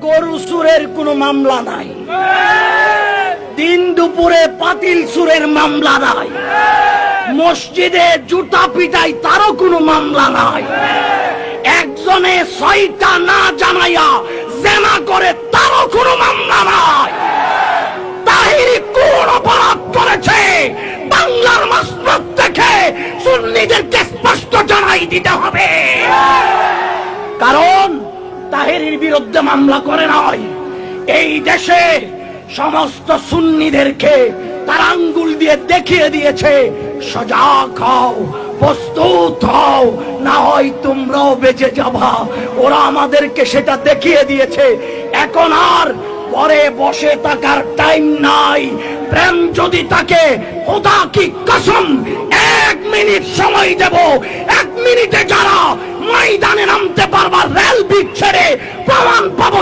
গরু চুরের কোনো মামলা নাই, দিন দুপুরে পাতিল চুরের মামলা নাই, মসজিদে জুতা পিটাই তারও কোনো মামলা নাই, একজনে 6টা না জানাইয়া জেনা করে তারও কোনো মামলা নাই। তাহিরি কোন অপরাধ করেছে বাংলার মাসরত থেকে সুন্নিদেরকে স্পষ্ট জানাই দিতে হবে। কারণ তাহিরির বিরুদ্ধে মামলা করে নাই, এই দেশে সমস্ত সুন্নিদেরকে তার আঙ্গুল দিয়ে দেখিয়ে দিয়েছে সজাগ হও, প্রস্তুত হও, না হয় তোমরাও বেঁচে যাবা। ওরা আমাদেরকে সেটা দেখিয়ে দিয়েছে। এখন আর পরে বসে থাকার টাইম নাই। প্রেম যদি তাকে খোদা কি কসম 1 মিনিট সময় দেব, 1 মিনিটে যারা ময়দানে নামতে পারবা রেল বিট ছেড়ে প্রমাণ পাবো।